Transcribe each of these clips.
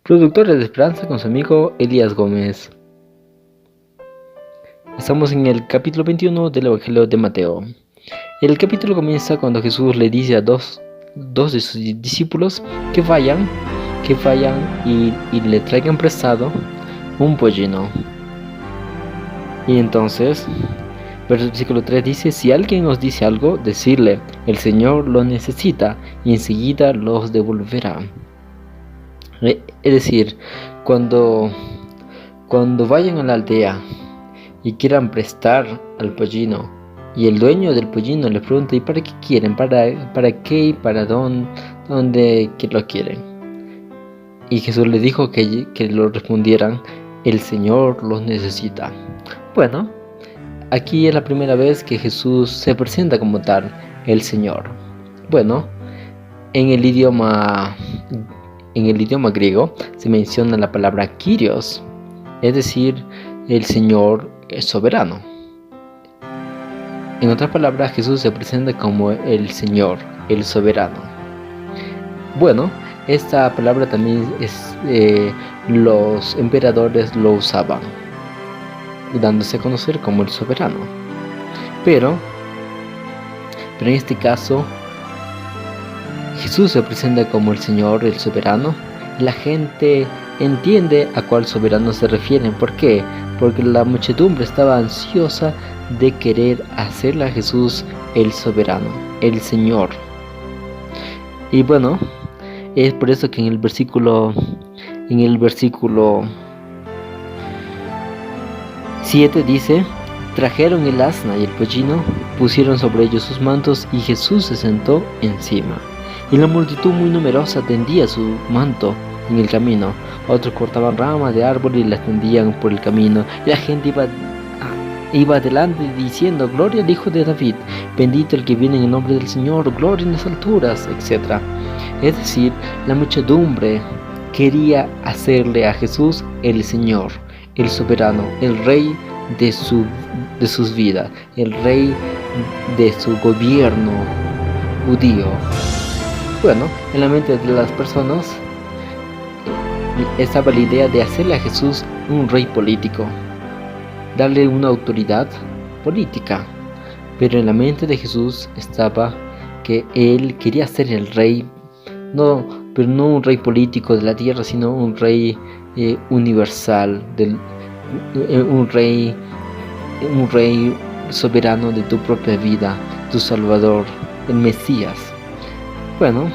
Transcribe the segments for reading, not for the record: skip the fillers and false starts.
Productores de Esperanza con su amigo Elías Gómez. Estamos en el capítulo 21 del Evangelio de Mateo. El capítulo comienza cuando Jesús le dice a dos de sus discípulos que vayan y le traigan prestado un pollino. Y entonces, versículo 3 dice: si alguien os dice algo, decirle, el Señor lo necesita, y enseguida los devolverá. Es decir, cuando vayan a la aldea y quieran prestar al pollino, y el dueño del pollino le pregunta: ¿y para qué quieren? ¿Para qué y para dónde que lo quieren? Y Jesús les dijo que lo respondieran: el Señor los necesita. Bueno, aquí es la primera vez que Jesús se presenta como tal, el Señor. Bueno, en el idioma griego se menciona la palabra Kyrios, es decir, el Señor es soberano. En otras palabras, Jesús se presenta como el Señor, el soberano. Bueno, esta palabra también los emperadores lo usaban, dándose a conocer como el soberano. Pero en este caso, Jesús se presenta como el Señor, el soberano. La gente entiende a cuál soberano se refieren. ¿Por qué? Porque la muchedumbre estaba ansiosa de querer hacerle a Jesús el soberano, el Señor. Y bueno, es por eso que en el versículo 7 dice: trajeron el asna y el pollino, pusieron sobre ellos sus mantos, y Jesús se sentó encima. Y la multitud muy numerosa tendía su manto en el camino. Otros cortaban ramas de árbol y las tendían por el camino. Y la gente iba adelante diciendo: gloria al Hijo de David, bendito el que viene en el nombre del Señor, gloria en las alturas, etc. Es decir, la muchedumbre quería hacerle a Jesús el Señor, el soberano, el rey de sus vidas, el rey de su gobierno judío. Bueno, en la mente de las personas estaba la idea de hacerle a Jesús un rey político, darle una autoridad política. Pero en la mente de Jesús estaba que él quería ser el rey, pero no un rey político de la tierra, sino un rey universal, un rey soberano de tu propia vida, tu Salvador, el Mesías. Bueno,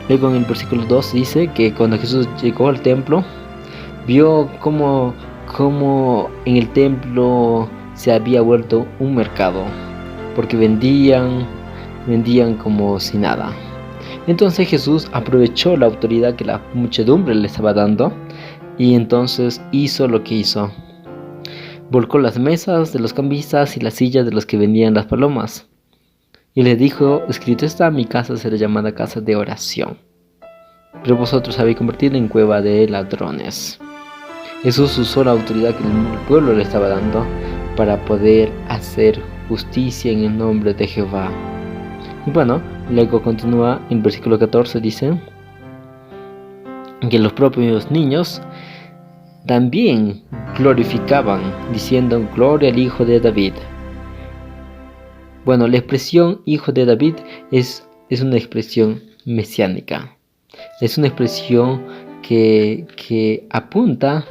luego en el versículo 2 dice que cuando Jesús llegó al templo, vio cómo en el templo se había vuelto un mercado, porque vendían como si nada. Entonces Jesús aprovechó la autoridad que la muchedumbre le estaba dando, y entonces hizo lo que hizo: volcó las mesas de los cambistas y las sillas de los que vendían las palomas. Y les dijo: escrito está, mi casa será llamada casa de oración, pero vosotros habéis convertido en cueva de ladrones. Jesús usó la autoridad que el pueblo le estaba dando para poder hacer justicia en el nombre de Jehová. Y bueno, luego continúa en versículo 14, dice que los propios niños también glorificaban, diciendo: gloria al Hijo de David. Bueno, la expresión Hijo de David es una expresión mesiánica. Es una expresión que apunta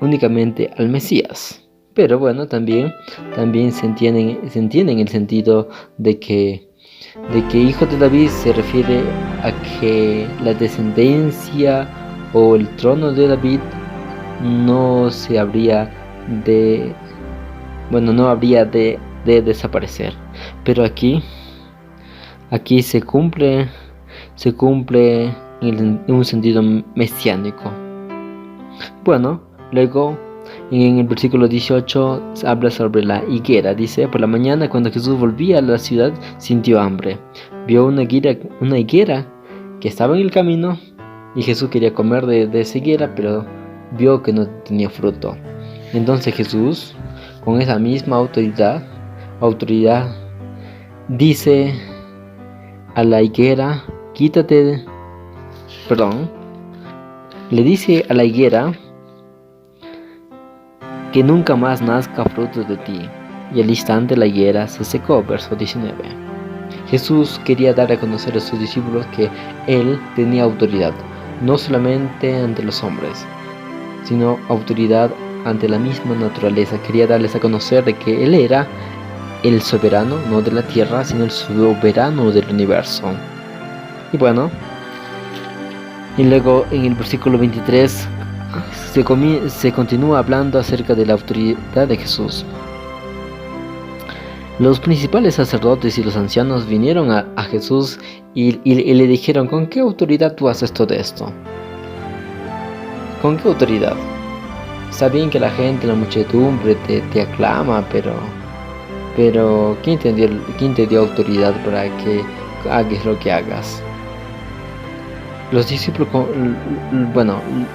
únicamente al Mesías. Pero bueno, también se entiende en el sentido de que Hijo de David se refiere a que la descendencia o el trono de David no habría de desaparecer. Pero aquí se cumple en un sentido mesiánico. Bueno, luego en el versículo 18 se habla sobre la higuera. Dice: por la mañana, cuando Jesús volvía a la ciudad, sintió hambre. Vio una higuera que estaba en el camino, y Jesús quería comer de esa higuera, pero vio que no tenía fruto. Entonces Jesús, con esa misma autoridad, dice a la higuera: quítate le dice a la higuera que nunca más nazca fruto de ti. Y al instante la higuera se secó. Verso 19. Jesús quería dar a conocer a sus discípulos que Él tenía autoridad, no solamente ante los hombres, sino autoridad ante la misma naturaleza. Quería darles a conocer de que Él era el soberano, no de la tierra, sino el soberano del universo. Y bueno, y luego en el versículo 23 se continúa hablando acerca de la autoridad de Jesús. Los principales sacerdotes y los ancianos vinieron a Jesús y le dijeron: ¿con qué autoridad tú haces todo esto? ¿Con qué autoridad? Está bien que la gente, la muchedumbre te aclama, pero ¿quién te dio autoridad para que hagas lo que hagas? Los discípulos,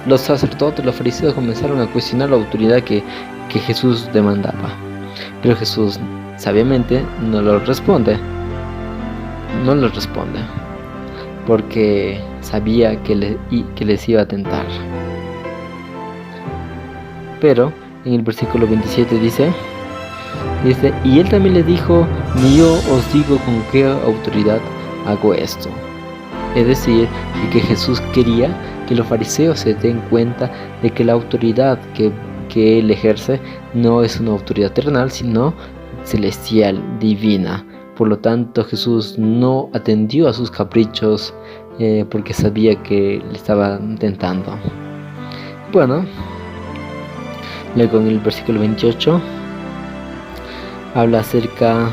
los sacerdotes, los fariseos comenzaron a cuestionar la autoridad que Jesús demandaba. Pero Jesús sabiamente no lo responde, porque sabía que les iba a tentar. Pero en el versículo 27 dice, y él también le dijo: ni yo os digo con qué autoridad hago esto. Es decir, que Jesús quería que los fariseos se den cuenta de que la autoridad que él ejerce no es una autoridad terrenal, sino celestial, divina. Por lo tanto, Jesús no atendió a sus caprichos porque sabía que le estaban tentando. Bueno, luego en el versículo 28 habla acerca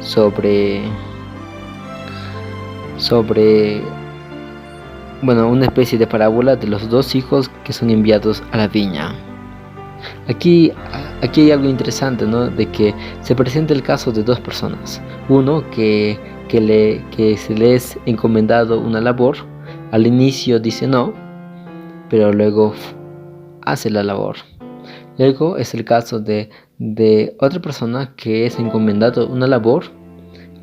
sobre una especie de parábola de los dos hijos que son enviados a la viña. Aquí hay algo interesante, ¿no? De que se presenta el caso de dos personas. Uno que se le es encomendado una labor. Al inicio dice no, pero luego hace la labor. Luego es el caso de otra persona que es encomendado una labor.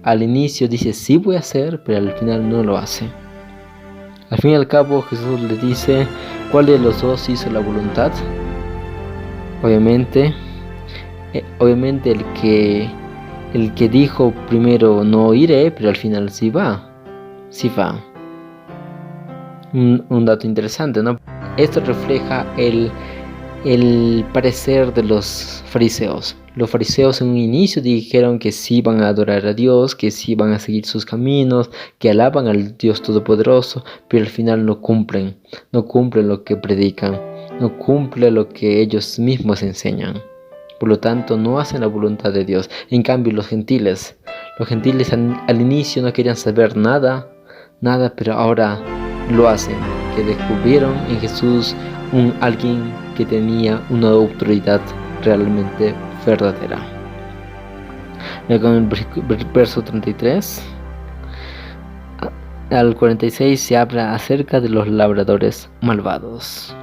Al inicio dice sí voy a hacer, pero al final no lo hace. Al fin y al cabo Jesús le dice: ¿cuál de los dos hizo la voluntad? Obviamente el que dijo primero no iré, pero al final sí va. Un dato interesante, ¿no? Esto refleja el parecer de los fariseos. Los fariseos en un inicio dijeron que sí iban a adorar a Dios, que sí iban a seguir sus caminos, que alaban al Dios Todopoderoso, pero al final no cumplen lo que predican, no cumplen lo que ellos mismos enseñan. Por lo tanto, no hacen la voluntad de Dios. En cambio, los gentiles al inicio no querían saber nada, pero ahora lo hacen, que descubrieron en Jesús alguien que tenía una autoridad realmente verdadera. Luego en el verso 33 al 46 se habla acerca de los labradores malvados.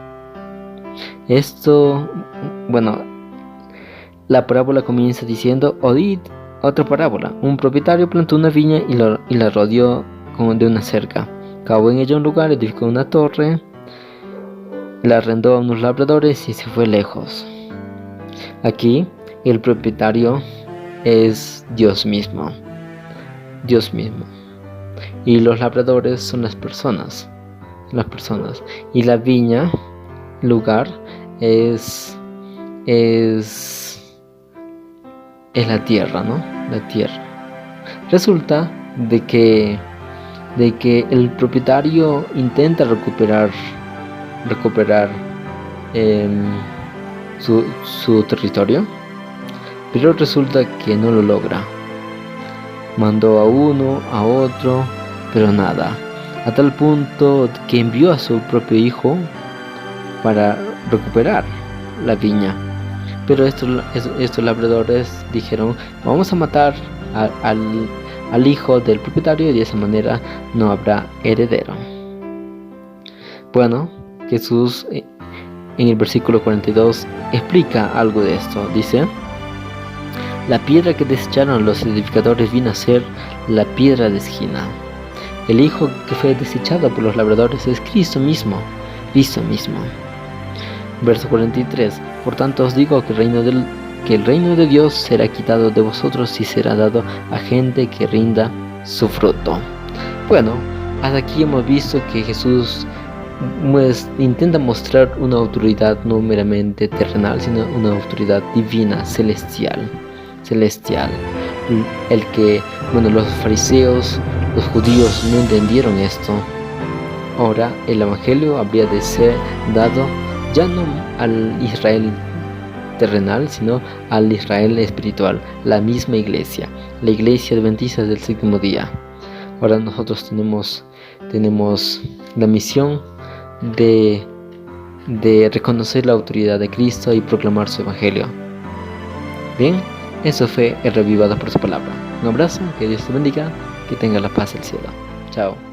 La parábola comienza diciendo: oíd otra parábola. Un propietario plantó una viña y la rodeó de una cerca. Cavó en ella un lugar, edificó una torre, la arrendó a unos labradores y se fue lejos. Aquí el propietario es Dios mismo. Y los labradores son las personas. Y la viña, lugar, es la tierra, ¿no? La tierra. Resulta de que el propietario intenta recuperar su territorio, pero resulta que no lo logra. Mandó a uno, a otro, pero nada, a tal punto que envió a su propio hijo para recuperar la viña. Pero estos labradores dijeron: vamos a matar al hijo del propietario y de esa manera no habrá heredero. Bueno, Jesús en el versículo 42 explica algo de esto. Dice: la piedra que desecharon los edificadores vino a ser la piedra de esquina. El Hijo que fue desechado por los labradores es Cristo mismo. Cristo mismo. Verso 43. Por tanto os digo que el reino de Dios será quitado de vosotros y será dado a gente que rinda su fruto. Bueno, hasta aquí hemos visto que Jesús intenta mostrar una autoridad no meramente terrenal, sino una autoridad divina, celestial. El que, los fariseos, los judíos no entendieron esto. Ahora el Evangelio habría de ser dado ya no al Israel terrenal, sino al Israel espiritual, la misma iglesia, la iglesia adventista del séptimo día. Ahora nosotros tenemos la misión de reconocer la autoridad de Cristo y proclamar su Evangelio. Bien, eso fue el Revivado por su palabra. Un abrazo, que Dios te bendiga, que tenga la paz del cielo. Chao.